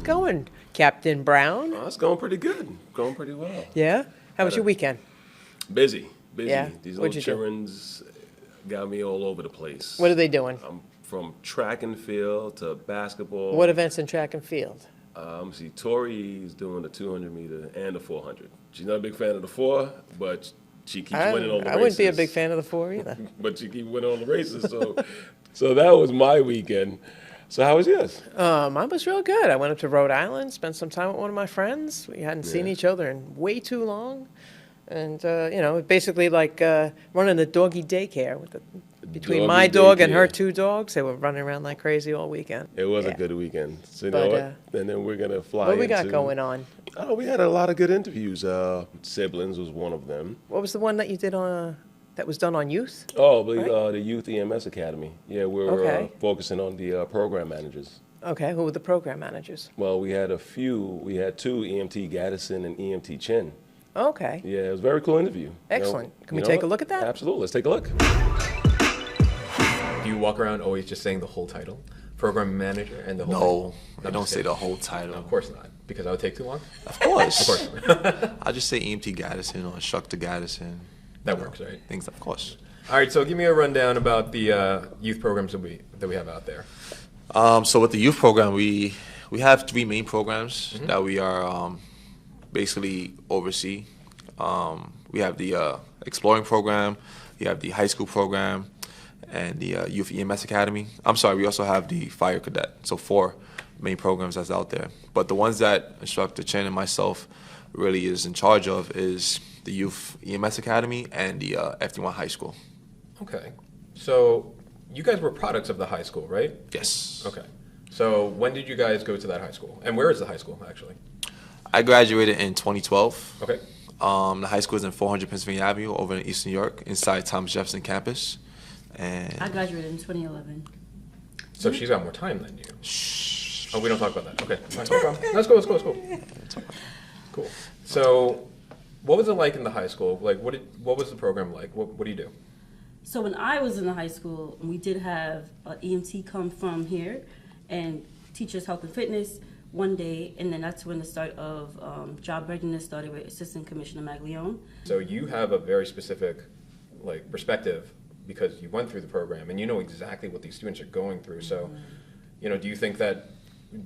it going, Captain Brown? It's going pretty good. Going pretty well. Yeah? How was your weekend? Busy. Yeah? These What'd little you do? children's got me all over the place. What are they doing? From track and field to basketball. What events in track and field? See, Tori's doing the 200 meter and the 400. She's not a big fan of the 4, but she keeps winning all the races. I wouldn't be a big fan of the 4 either. But she keeps winning all the races, so that was my weekend. So how was yours? Mine was real good. I went up to Rhode Island, spent some time with one of my friends. We hadn't seen each other in way too long. And, basically like running a doggy daycare between my dog and her 2 dogs. They were running around like crazy all weekend. It was a good weekend. So you know what? And then we're going to fly What we got going on? Oh, we had a lot of good interviews. Siblings was one of them. What was the one that you did that was done on youth? Oh, the Youth EMS Academy. Yeah, we were focusing on the program managers. Okay, who were the program managers? Well, we had a few. We had 2, EMT Gadison and EMT Chin. Okay. Yeah, it was a very cool interview. Excellent. Can we take a look at that? Absolutely. Let's take a look. Do you walk around always just saying the whole title? Program manager and the whole No, thing? I don't say the whole title. No, of course not, because that would take too long. Of course. Of course. I just say EMT Gadison or Instructor Gadison. That works, right? Things, of course. All right, so give me a rundown about the youth programs that we have out there. So with the youth program, we have 3 main programs that we are basically oversee. We have the Exploring program, we have the high school program, and the Youth EMS Academy. I'm sorry, we also have the Fire Cadet. So 4 main programs that's out there. But the ones that Instructor Chen and myself really is in charge of is the Youth EMS Academy and the FDNY High School. Okay. So you guys were products of the high school, right? Yes. Okay. So when did you guys go to that high school? And where is the high school, actually? I graduated in 2012. Okay. The high school is in 400 Pennsylvania Avenue over in East New York, inside Thomas Jefferson campus. And I graduated in 2011. So she's got more time than you. Shh. Oh, we don't talk about that. Okay. Fine, no problem. Let's go. Cool. So what was it like in the high school? Like, what was the program like? What do you do? So when I was in the high school, we did have an EMT come from here and teach us health and fitness one day, and then that's when the start of job readiness started with Assistant Commissioner Maglione. So you have a very specific perspective because you went through the program and you know exactly what these students are going through. So, do you think that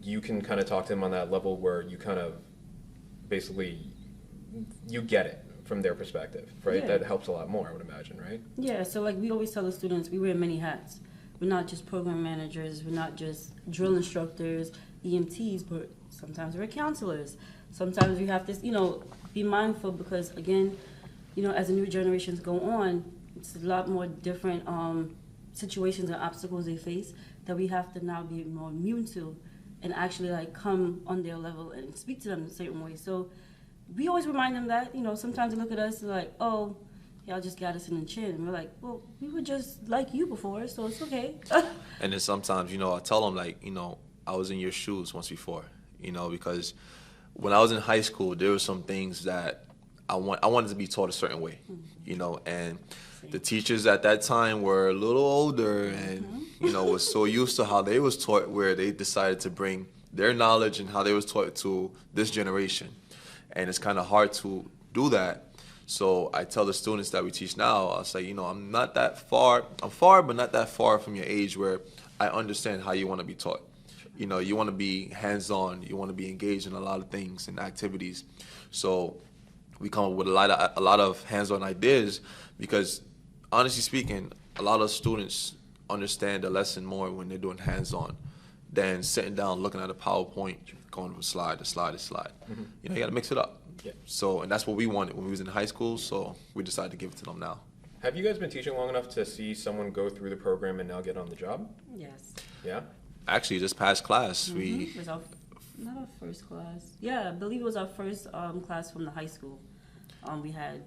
you can kind of talk to them on that level where you kind of basically you get it from their perspective, right? Yeah. That helps a lot more, I would imagine, right? Yeah, so we always tell the students, we wear many hats. We're not just program managers, we're not just drill instructors, EMTs, but sometimes we're counselors. Sometimes we have to, be mindful because, again, as the new generations go on, it's a lot more different situations and obstacles they face that we have to now be more immune to and actually come on their level and speak to them in a certain way. So we always remind them that, sometimes they look at us like, oh, y'all just got us in the chin. And we're like, well, we were just like you before, so it's okay. And then sometimes, I tell them I was in your shoes once before, because when I was in high school, there were some things that I wanted to be taught a certain way, and the teachers at that time were a little older and, was so used to how they was taught where they decided to bring their knowledge and how they was taught to this generation. And it's kind of hard to do that. So I tell the students that we teach now, I'll say, I'm not that far. I'm far, but not that far from your age where I understand how you want to be taught. You want to be hands-on. You want to be engaged in a lot of things and activities. So we come up with a lot of hands-on ideas because, honestly speaking, a lot of students understand the lesson more when they're doing hands-on than sitting down looking at a PowerPoint, going from slide to slide to slide. Mm-hmm. You got to mix it up. Yeah. So, and that's what we wanted when we was in high school, so we decided to give it to them now. Have you guys been teaching long enough to see someone go through the program and now get on the job? Yes. Yeah? Actually, this past class, It was not our first class. Yeah, I believe it was our first class from the high school. We had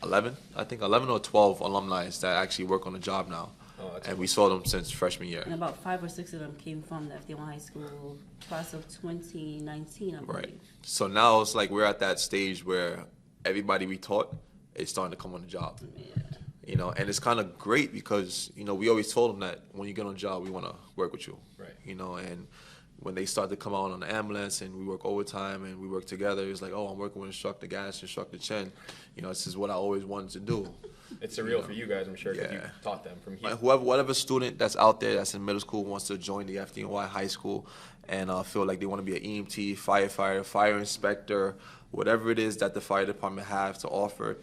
11 or 12 alumni that actually work on the job now. Oh, that's and we saw them since freshman year. And about 5 or 6 of them came from the FDNY High School class of 2019, I believe. Right. So now it's we're at that stage where everybody we taught is starting to come on the job. Yeah. And it's kind of great because, we always told them that when you get on the job, we want to work with you. Right. And when they start to come out on the ambulance and we work overtime and we work together, it's like, oh, I'm working with Instructor Gadison, Instructor Chen. You know, this is what I always wanted to do. It's surreal for you guys, I'm sure, because you Yeah. taught them from here. Like whatever student that's out there that's in middle school wants to join the FDNY high school and feel like they want to be an EMT, firefighter, fire inspector, whatever it is that the fire department have to offer,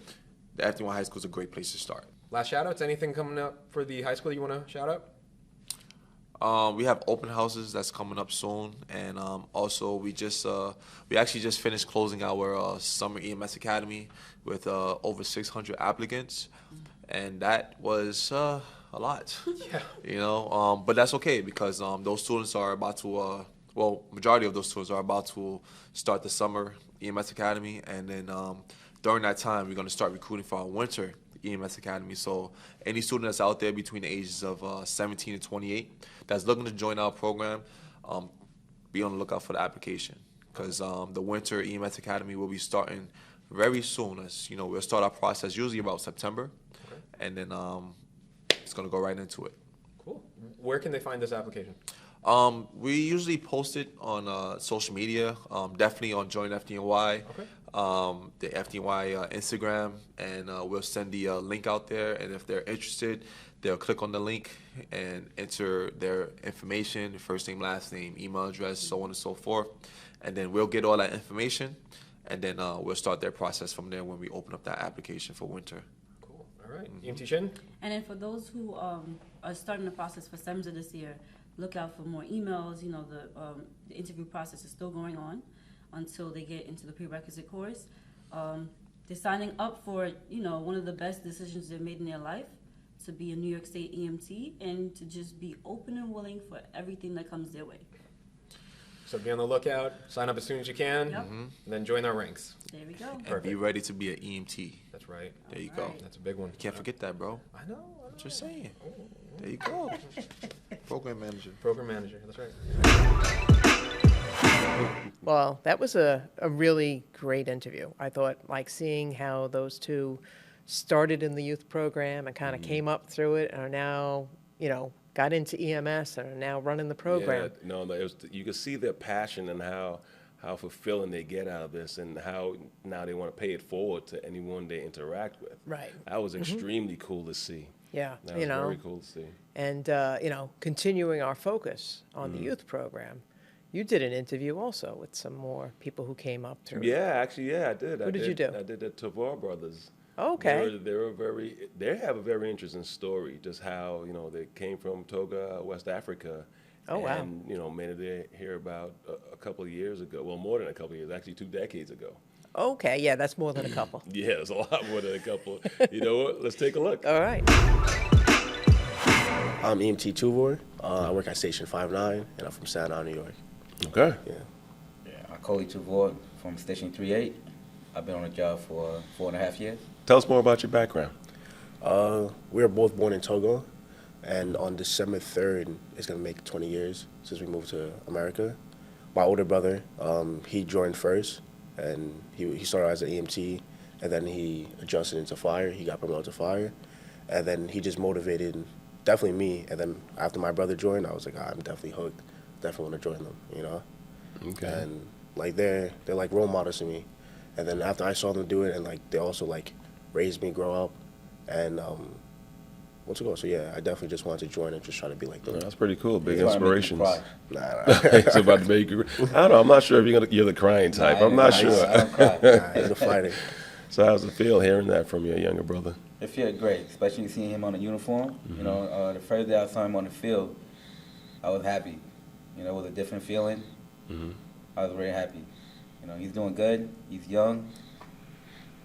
the FDNY high school is a great place to start. Last shout outs, anything coming up for the high school you want to shout out? We have open houses that's coming up soon, and also we actually just finished closing our summer EMS Academy with over 600 applicants, and that was a lot. Yeah. You know, but that's okay because those students are about to, majority of those students are about to start the summer EMS Academy, and then during that time we're going to start recruiting for our winter EMS Academy. So any student that's out there between the ages of 17 and 28 that's looking to join our program, be on the lookout for the application because the winter EMS Academy will be starting very soon. As you know, we'll start our process usually about September, and then it's gonna go right into it. Cool. Where can they find this application? We usually post it on social media, definitely on Join FDNY, the FDNY Instagram, and we'll send the link out there. And if they're interested, they'll click on the link and enter their information, first name, last name, email address, so on and so forth. And then we'll get all that information, and then we'll start their process from there when we open up that application for winter. Cool. All right. EMT Shin? And then for those who are starting the process for SEMSA this year, look out for more emails. You know, the interview process is still going on until they get into the prerequisite course. They're signing up for, you know, one of the best decisions they've made in their life, to be a New York State EMT and to just be open and willing for everything that comes their way. So be on the lookout, sign up as soon as you can, Yep. and then join our ranks. There we go. And be ready to be an EMT. That's right. There you go. Alright. That's a big one. Can't forget that, bro. I know. Just saying. There you go. Program manager. Program manager. That's right. Well, that was a really great interview. I thought, like, seeing how those two started in the youth program and kind of came up through it and are now, you know, got into EMS and are now running the program. Yeah, no, it was, you can see their passion and how fulfilling they get out of this and how now they want to pay it forward to anyone they interact with. Right. That was extremely cool to see. Yeah, That you was know, very cool to see. and, you know, continuing our focus on the youth program. You did an interview also with some more people who came up through. Yeah, actually, yeah, I did. Who did you do? I did the Touvor Brothers. Okay. They have a very interesting story, just how, you know, they came from Togo, West Africa. Oh, wow. And, you know, made it here about a couple of years ago. Well, more than a couple of years, actually 2 decades ago. Okay, yeah, that's more than a couple. Yeah, it's a lot more than a couple. You know what? Let's take a look. All right. I'm EMT Touvor. I work at Station 59, and I'm from Staten Island, New York. Okay. Yeah. Akolli Touvor from Station 38. I've been on the job for 4.5 years. Tell us more about your background. We were both born in Togo, and on December 3rd, it's going to make 20 years since we moved to America. My older brother, he joined first, and he started as an EMT, and then he adjusted into fire. He got promoted to fire, and then he just motivated definitely me. And then after my brother joined, I was like, I'm definitely hooked. Definitely want to join them, you know? Okay. And like they're like role models to me. And then after I saw them do it, and like they also like raised me, grow up, and what's it called? So yeah, I definitely just wanted to join and just try to be like them. That's pretty cool. Big It's about to make you inspirations. cry. Nah. It's about to make you. I don't know. I'm not sure if you're the crying type. I'm not I sure. don't cry. He's a fighter. So how's it feel hearing that from your younger brother? It feels great, especially seeing him on the uniform. You know, the first day I saw him on the field, I was happy. You know, it was a different feeling. I was very happy. You know, he's doing good. He's young.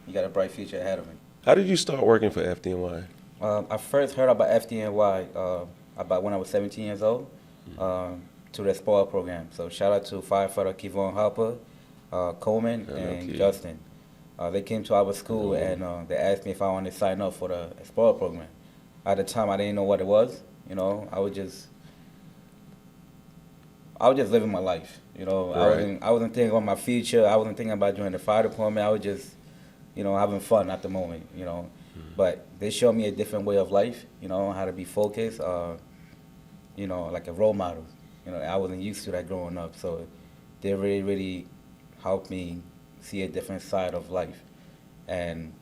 He got a bright future ahead of him. How did you start working for FDNY? I first heard about FDNY about when I was 17 years old, to the spoil program. So shout out to firefighter Kevon Harper, Coleman, and okay. Justin. They came to our school and they asked me if I wanted to sign up for the spoil program. At the time, I didn't know what it was. You know, I was just living my life. You know, Right. I wasn't thinking about my future. I wasn't thinking about joining the fire department. I was just, you know, having fun at the moment. You know, but they showed me a different way of life. You know, how to be focused. You know, like a role model. You know, I wasn't used to that growing up. So they really, really helped me see a different side of life. And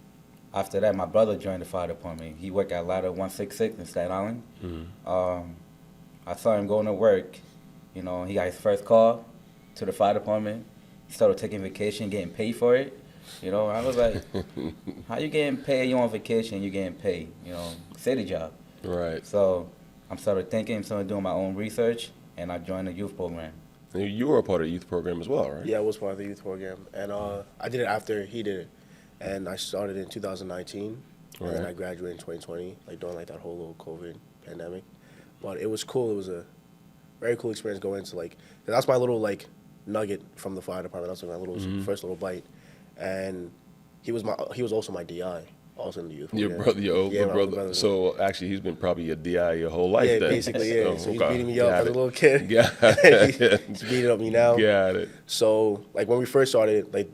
after that, my brother joined the fire department. He worked at Ladder 166 in Staten Island. I saw him going to work. You know, he got his first call to the fire department. He started taking vacation, getting paid for it. You know, I was like, how you getting paid? You on vacation, you getting paid. You know, say the job. Right. So I started thinking, started doing my own research, and I joined the youth program. And you were a part of the youth program as well, right? Yeah, I was part of the youth program, and I did it after he did it, and I started in 2019, and then Right. I graduated in 2020, like during like that whole little COVID pandemic. But it was cool. It was a very cool experience going to like. That's my little like nugget from the fire department. That's my little first little bite, and he was also my DI, also in the youth Your program. brother, your older Yeah, my older brother. So actually, he's been probably your DI your whole life Yeah, then. basically, yeah. Oh, So he's okay. beating me up Got as a it. little kid. Got it. He's beating up me now. Got it. So, like, when we first started, like,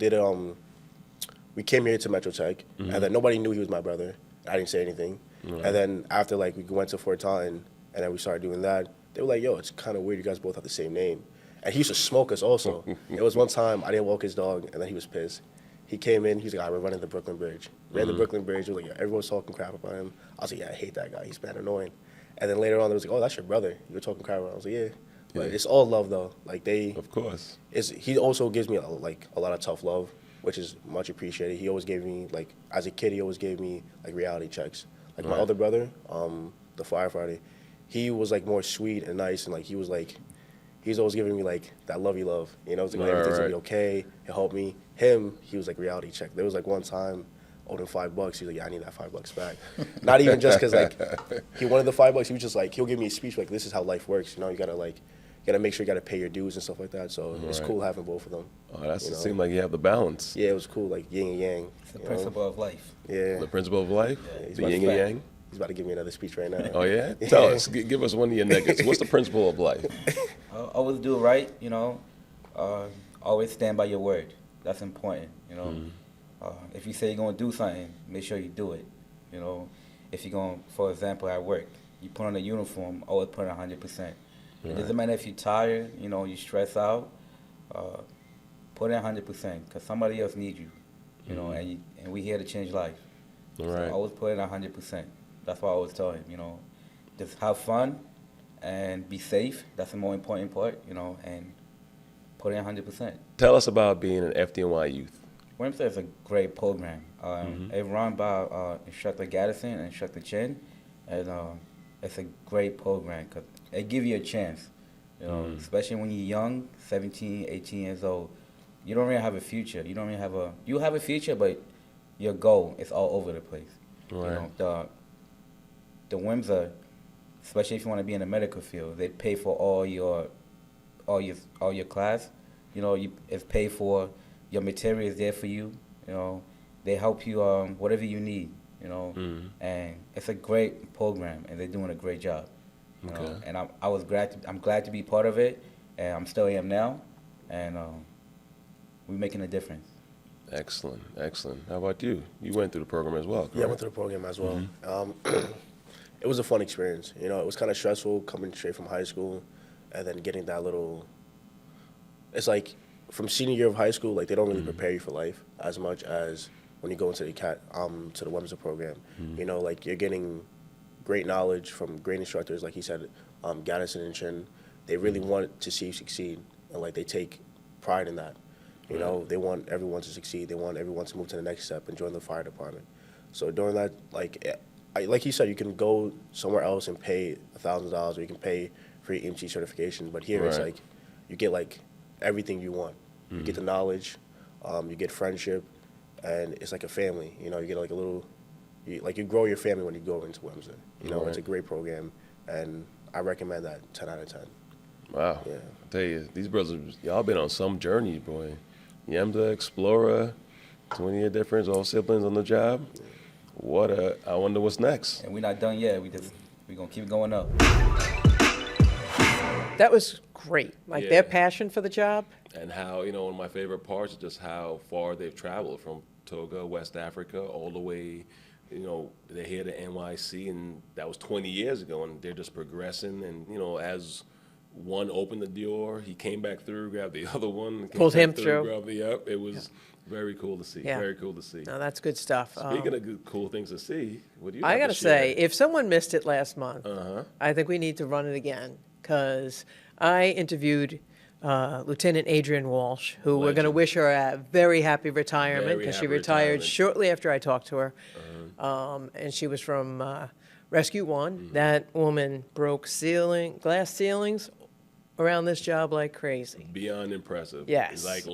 we came here to Metro Tech, Mm-hmm. and then nobody knew he was my brother. I didn't say anything. And then after, like, we went to Fort Totten, and then we started doing that, they were like, yo, it's kind of weird you guys both have the same name. And he used to smoke us also. It was one time, I didn't walk his dog, and then he was pissed. He came in, he was like, all right, we're running the Brooklyn Bridge. Ran the Brooklyn Bridge, it was like, everyone was talking crap about him. I was like, yeah, I hate that guy, he's bad annoying. And then later on, they was like, oh, that's your brother. You were talking crap about him. I was like, yeah. But Yeah. it's all love, though. Like, Of course. he also gives me, like, a lot of tough love, which is much appreciated. He always gave me, like, as a kid, he always gave me, like, reality checks. Like, my Right. other brother, the firefighter, he was, like, more sweet and nice, and, like, he's always giving me, like, that lovey love. You know, it's like, Right, everything's right. gonna be okay, he'll help me. Him, he was, like, reality check. There was, like, one time, owed him $5, he was like, yeah, I need that $5 back. Not even just because, like, he wanted the $5, he was just, like, he'll give me a speech, like, this is how life works, you know, you gotta, like, you gotta make sure you gotta pay your dues and stuff like that, so it's Right. cool having both of them. Oh, that's You it know? seems like you have the balance. Yeah, it was cool, like yin and yang. It's the you know? principle of life. Yeah. The principle of life, Yeah, he's the about yin to and back. yang. He's about to give me another speech right now. Oh yeah, tell us. Give us one of your nuggets. What's the principle of life? Always do right, you know. Always stand by your word. That's important, you know. If you say you're going to do something, make sure you do it, you know. If you're going, for example, at work, you put on a uniform, always put in 100%. It doesn't matter if you're tired, you know, you stress out, put in 100% because somebody else needs you, you know, and we're here to change life. All So right. always put in 100%. That's what I always tell him, you know. Just have fun and be safe. That's the more important part, you know, and put in 100%. Tell us about being an FDNY youth. YEMSA is a great program. It's run by Instructor Gadison and Instructor Chen, and it's a great program because it gives you a chance, you know, especially when you're young, 17, 18 years old. You don't really have a future. You don't really have a. You have a future, but your goal is all over the place. Right. You know, the YEMSA, especially if you want to be in the medical field, they pay for all your class. You know, it's paid for. Your material is there for you. You know, they help you whatever you need. You know, and it's a great program, and they're doing a great job. You know, Okay. and I'm glad to be part of it, and I'm still am now, and we're making a difference. Excellent, excellent. How about you? You went through the program as well, correct? Yeah, I went through the program as well. It was a fun experience. You know, it was kind of stressful coming straight from high school and then getting that little. It's like from senior year of high school, like they don't really prepare you for life as much as when you go into the to the YEMSA program. You know, like you're getting great knowledge from great instructors, like he said, Gadison and Chin. They really want to see you succeed, and like they take pride in that. You know, they want everyone to succeed. They want everyone to move to the next step and join the fire department. So during that, like he said, you can go somewhere else and pay $1,000, or you can pay for your EMT certification. But here it's Right. like you get like everything you want. You get the knowledge, you get friendship, and it's like a family. You know, you get like a little, you grow your family when you go into YEMSA. You know, Right. it's a great program, and I recommend that 10 out of 10. Wow. Yeah. I tell you, these brothers, y'all been on some journey, boy. YEMSA, Explorer, 20-year difference, all siblings on the job. I wonder what's next. And we're not done yet. We're gonna keep going up. That was great. Like Yeah. their passion for the job. And how, you know, one of my favorite parts is just how far they've traveled from Togo, West Africa, all the way, you know, they're here to NYC, and that was 20 years ago, and they're just progressing. And, you know, as one opened the door, he came back through, grabbed the other one, Pulled him through. grabbed the up. It was very cool to see. Yeah. Very cool to see. No, that's good stuff. Speaking of good, cool things to see, what do you? I got got to share? say, if someone missed it last month, Uh-huh. I think we need to run it again because I interviewed Lieutenant Adrian Walsh, who we're going to Legend. wish her a very happy retirement Very because she happy retired retirement. shortly after I talked to her. And she was from Rescue One. Mm-hmm. That woman broke glass ceilings around this job like crazy. Beyond impressive. Yes. Like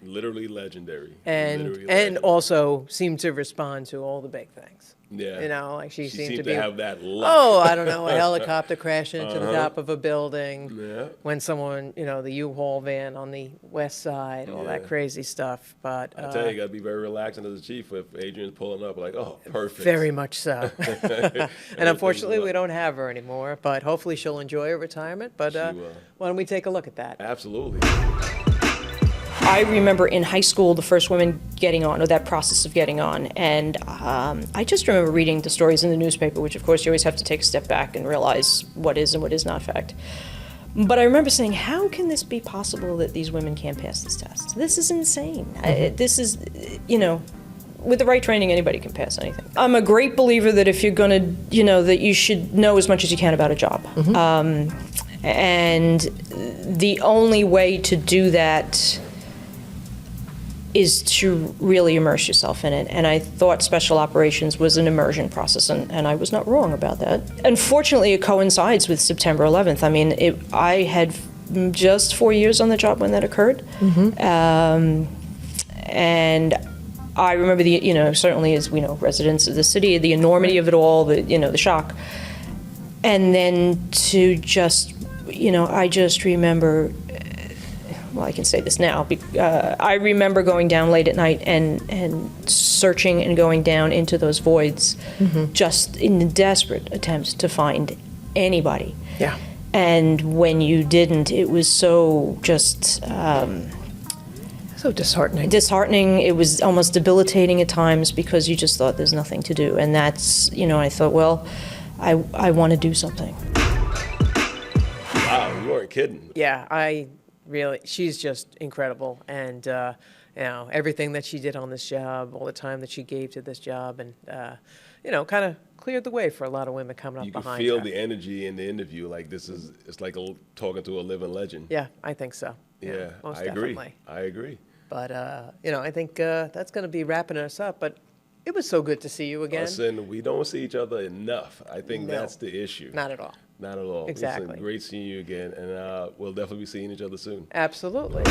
literally legendary. And Literally and legendary. also seemed to respond to all the big things. Yeah. You know, like she seemed to be have that luck. Oh, I don't know, a helicopter crashing into the top of a building. Yeah. When someone, the U-Haul van on the west side, all that Yeah. crazy stuff. But I tell you, you gotta be very relaxing as a chief if Adrian's pulling up. Like, oh, perfect. very much so. And Everything's unfortunately, we well. don't have her anymore. But hopefully, she'll enjoy her retirement. But She will. why don't we take a look at that? Absolutely. I remember in high school the first women getting on, or that process of getting on, and I just remember reading the stories in the newspaper, which of course you always have to take a step back and realize what is and what is not fact. But I remember saying, how can this be possible that these women can't pass this test? This is insane. This is, with the right training, anybody can pass anything. I'm a great believer that if you're going to, that you should know as much as you can about a job. And the only way to do that is to really immerse yourself in it. And I thought special operations was an immersion process, and I was not wrong about that. Unfortunately, it coincides with September 11th. I mean, I had just 4 years on the job when that occurred. And I remember certainly as we know, residents of the city, the enormity of it all, the shock. And then to just, I just remember, well, I can say this now. I remember going down late at night and searching and going down into those voids, just in desperate attempts to find anybody. Yeah. And when you didn't, it was so just So disheartening. disheartening. It was almost debilitating at times because you just thought there's nothing to do. And that's, I thought, well, I want to do something. Wow, you weren't kidding. Yeah, she's just incredible. And, everything that she did on this job, all the time that she gave to this job, and, kind of cleared the way for a lot of women coming up You can behind feel her. the energy in the interview. Like it's like talking to a living legend. Yeah, I think so. Yeah, most I agree. definitely. I agree. But, I think that's going to be wrapping us up. But it was so good to see you again. Listen, we don't see each other enough. I think No. that's the issue. Not at all. Not at all. Exactly. Listen, great seeing you again, and we'll definitely be seeing each other soon. Absolutely.